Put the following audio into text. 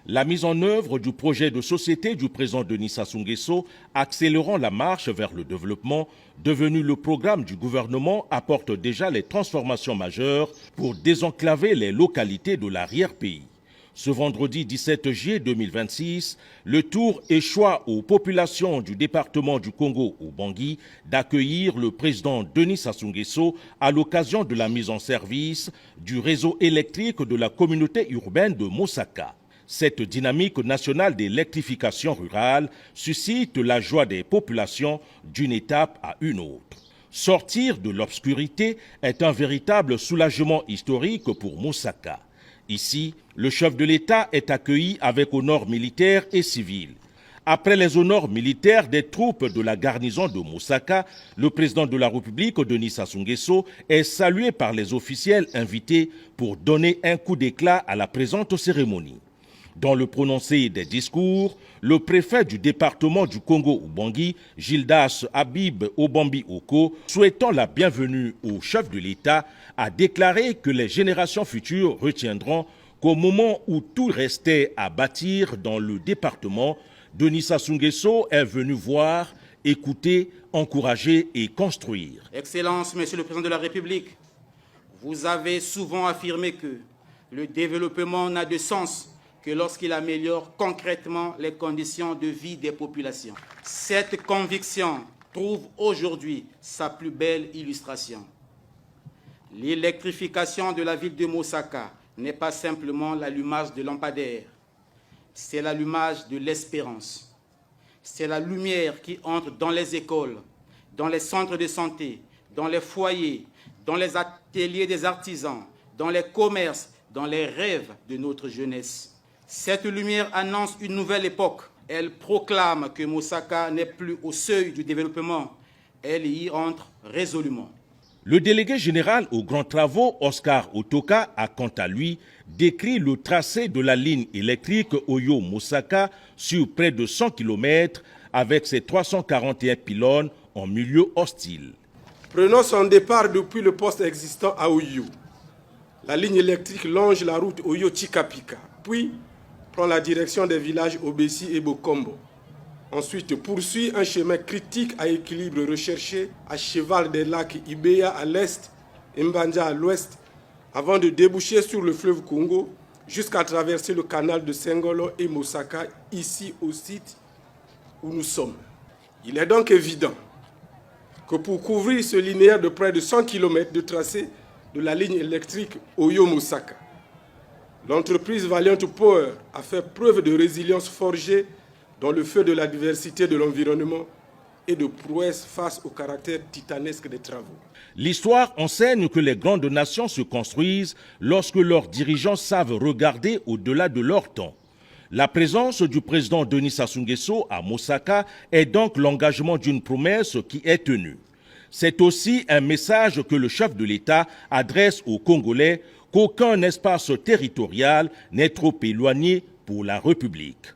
La mise en œuvre du projet de société du président Denis Sassou Nguesso, accélérant la marche vers le développement, devenu le programme du gouvernement, apporte déjà les transformations majeures pour désenclaver les localités de l'arrière-pays. Ce vendredi 17 juillet 2026, le tour échoit aux populations du département du Congo au Bangui d'accueillir le président Denis Sassou Nguesso à l'occasion de la mise en service du réseau électrique de la communauté urbaine de Mosaka. Cette dynamique nationale d'électrification rurale suscite la joie des populations d'une étape à une autre. Sortir de l'obscurité est un véritable soulagement historique pour Mosaka. Ici, le chef de l'État est accueilli avec honneurs militaires et civils. Après les honneurs militaires des troupes de la garnison de Mosaka, le président de la République, Denis Sassou Nguesso, est salué par les officiels invités pour donner un coup d'éclat à la présente cérémonie. Dans le prononcé des discours, le préfet du département du Congo Ubangui, Gildas Habib Obambi Oko, souhaitant la bienvenue au chef de l'État, a déclaré que les générations futures retiendront qu'au moment où tout restait à bâtir dans le département, Denis Sassou Nguesso est venu voir, écouter, encourager et construire. Excellence, Monsieur le Président de la République, vous avez souvent affirmé que le développement n'a de sens que lorsqu'il améliore concrètement les conditions de vie des populations. Cette conviction trouve aujourd'hui sa plus belle illustration. L'électrification de la ville de Mosaka n'est pas simplement l'allumage de lampadaires, c'est l'allumage de l'espérance. C'est la lumière qui entre dans les écoles, dans les centres de santé, dans les foyers, dans les ateliers des artisans, dans les commerces, dans les rêves de notre jeunesse. Cette lumière annonce une nouvelle époque. Elle proclame que Mosaka n'est plus au seuil du développement. Elle y entre résolument. Le délégué général aux grands travaux, Oscar Otoka, a quant à lui décrit le tracé de la ligne électrique Oyo-Mosaka sur près de 100 km avec ses 341 pylônes en milieu hostile. Prenons son départ depuis le poste existant à Oyo. La ligne électrique longe la route Oyo-Chikapika, puis prend la direction des villages Obesi et Bokombo. Ensuite, poursuit un chemin critique à équilibre recherché à cheval des lacs Ibeya à l'est et Mbanja à l'ouest, avant de déboucher sur le fleuve Congo jusqu'à traverser le canal de Sengolo et Mosaka, ici au site où nous sommes. Il est donc évident que pour couvrir ce linéaire de près de 100 km de tracé de la ligne électrique Oyo-Mosaka, l'entreprise Valiant Power a fait preuve de résilience forgée dans le feu de la diversité de l'environnement et de prouesse face au caractère titanesque des travaux. L'histoire enseigne que les grandes nations se construisent lorsque leurs dirigeants savent regarder au-delà de leur temps. La présence du président Denis Sassou Nguesso à Mosaka est donc l'engagement d'une promesse qui est tenue. C'est aussi un message que le chef de l'État adresse aux Congolais qu'aucun espace territorial n'est trop éloigné pour la République.